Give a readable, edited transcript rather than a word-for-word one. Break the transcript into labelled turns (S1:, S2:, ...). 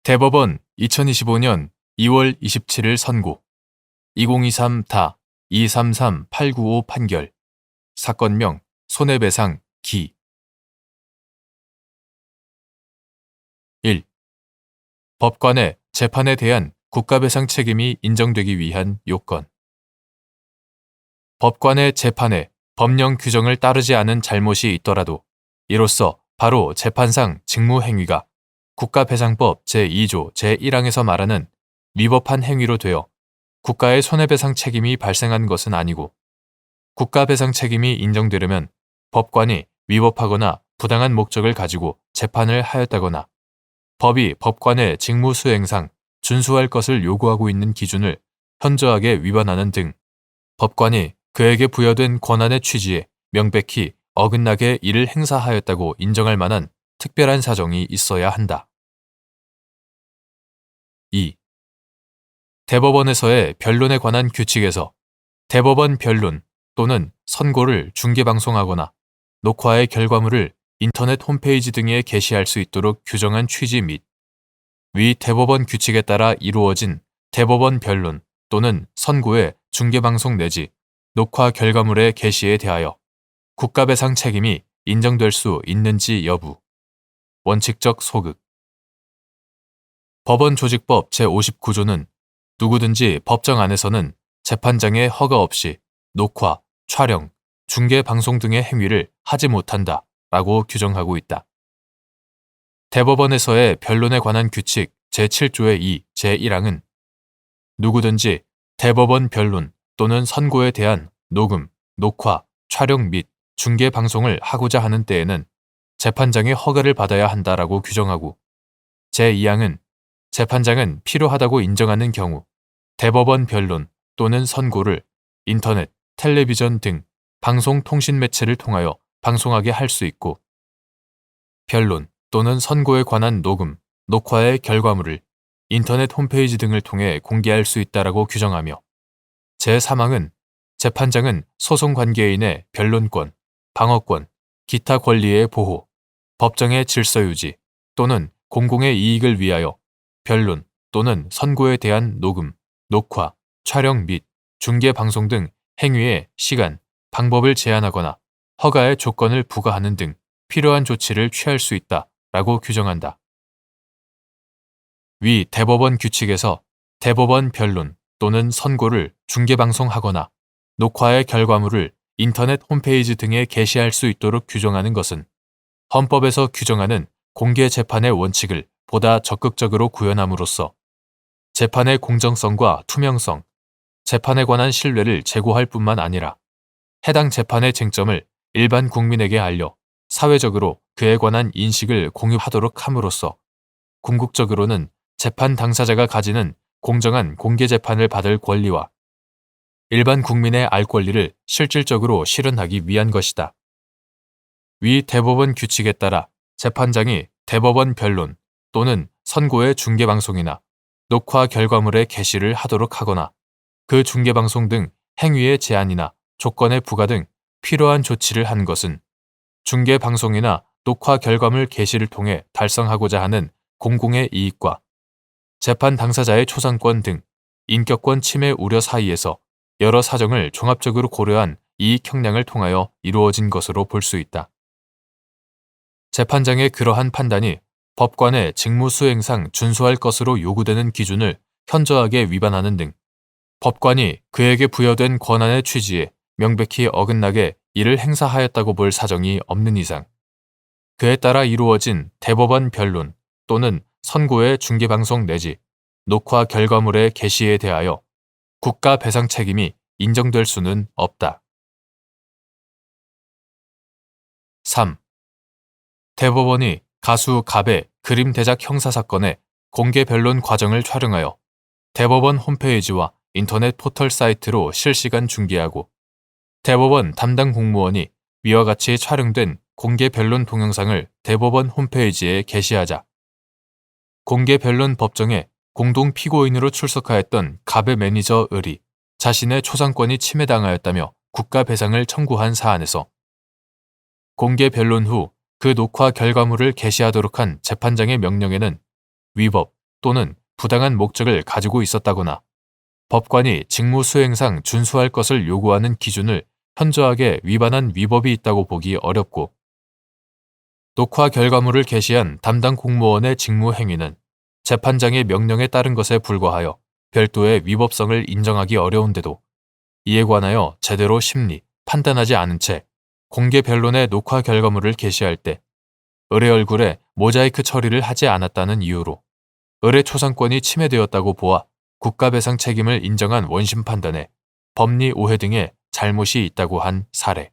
S1: 대법원 2025년 2월 27일 선고 2023-233-895 판결 사건명 손해배상 기 1. 법관의 재판에 대한 국가배상 책임이 인정되기 위한 요건. 법관의 재판에 법령 규정을 따르지 않은 잘못이 있더라도 이로써 바로 재판상 직무행위가 국가배상법 제2조 제1항에서 말하는 위법한 행위로 되어 국가의 손해배상 책임이 발생한 것은 아니고 국가배상 책임이 인정되려면 법관이 위법하거나 부당한 목적을 가지고 재판을 하였다거나 법이 법관의 직무 수행상 준수할 것을 요구하고 있는 기준을 현저하게 위반하는 등 법관이 그에게 부여된 권한의 취지에 명백히 어긋나게 이를 행사하였다고 인정할 만한 특별한 사정이 있어야 한다. 2. 대법원에서의 변론에 관한 규칙에서 대법원 변론 또는 선고를 중계방송하거나 녹화의 결과물을 인터넷 홈페이지 등에 게시할 수 있도록 규정한 취지 및 위 대법원 규칙에 따라 이루어진 대법원 변론 또는 선고의 중계방송 내지 녹화 결과물의 게시에 대하여 국가배상 책임이 인정될 수 있는지 여부. 원칙적 소극. 법원조직법 제59조는 누구든지 법정 안에서는 재판장의 허가 없이 녹화, 촬영, 중계 방송 등의 행위를 하지 못한다 라고 규정하고 있다. 대법원에서의 변론에 관한 규칙 제7조의 2 제1항은 누구든지 대법원 변론 또는 선고에 대한 녹음, 녹화, 촬영 및 중계 방송을 하고자 하는 때에는 재판장의 허가를 받아야 한다라고 규정하고 제2항은 재판장은 필요하다고 인정하는 경우 대법원 변론 또는 선고를 인터넷, 텔레비전 등 방송통신 매체를 통하여 방송하게 할 수 있고 변론 또는 선고에 관한 녹음, 녹화의 결과물을 인터넷 홈페이지 등을 통해 공개할 수 있다라고 규정하며 제3항은 재판장은 소송 관계인의 변론권, 방어권, 기타 권리의 보호, 법정의 질서 유지 또는 공공의 이익을 위하여 변론 또는 선고에 대한 녹음, 녹화, 촬영 및 중계 방송 등 행위의 시간, 방법을 제한하거나 허가의 조건을 부과하는 등 필요한 조치를 취할 수 있다라고 규정한다. 위 대법원 규칙에서 대법원 변론 또는 선고를 중계방송하거나 녹화의 결과물을 인터넷 홈페이지 등에 게시할 수 있도록 규정하는 것은 헌법에서 규정하는 공개 재판의 원칙을 보다 적극적으로 구현함으로써 재판의 공정성과 투명성, 재판에 관한 신뢰를 제고할 뿐만 아니라 해당 재판의 쟁점을 일반 국민에게 알려 사회적으로 그에 관한 인식을 공유하도록 함으로써 궁극적으로는 재판 당사자가 가지는 공정한 공개 재판을 받을 권리와 일반 국민의 알 권리를 실질적으로 실현하기 위한 것이다. 위 대법원 규칙에 따라 재판장이 대법원 변론 또는 선고의 중계방송이나 녹화 결과물의 게시를 하도록 하거나 그 중계방송 등 행위의 제한이나 조건의 부과 등 필요한 조치를 한 것은 중계방송이나 녹화 결과물 게시를 통해 달성하고자 하는 공공의 이익과 재판 당사자의 초상권 등 인격권 침해 우려 사이에서 여러 사정을 종합적으로 고려한 이익 형량을 통하여 이루어진 것으로 볼 수 있다. 재판장의 그러한 판단이 법관의 직무 수행상 준수할 것으로 요구되는 기준을 현저하게 위반하는 등 법관이 그에게 부여된 권한의 취지에 명백히 어긋나게 이를 행사하였다고 볼 사정이 없는 이상 그에 따라 이루어진 대법원 변론 또는 선고의 중계방송 내지 녹화 결과물의 게시에 대하여 국가 배상 책임이 인정될 수는 없다. 3. 대법원이 가수 갑의 그림 대작 형사 사건의 공개 변론 과정을 촬영하여 대법원 홈페이지와 인터넷 포털 사이트로 실시간 중계하고 대법원 담당 공무원이 위와 같이 촬영된 공개 변론 동영상을 대법원 홈페이지에 게시하자 공개 변론 법정에 공동 피고인으로 출석하였던 갑의 매니저 을이 자신의 초상권이 침해당하였다며 국가 배상을 청구한 사안에서 공개 변론 후 그 녹화 결과물을 게시하도록 한 재판장의 명령에는 위법 또는 부당한 목적을 가지고 있었다거나 법관이 직무 수행상 준수할 것을 요구하는 기준을 현저하게 위반한 위법이 있다고 보기 어렵고, 녹화 결과물을 게시한 담당 공무원의 직무 행위는 재판장의 명령에 따른 것에 불과하여 별도의 위법성을 인정하기 어려운데도 이에 관하여 제대로 심리, 판단하지 않은 채 공개 변론의 녹화 결과물을 게시할 때 을의 얼굴에 모자이크 처리를 하지 않았다는 이유로 을의 초상권이 침해되었다고 보아 국가배상 책임을 인정한 원심 판단에 법리 오해 등의 잘못이 있다고 한 사례.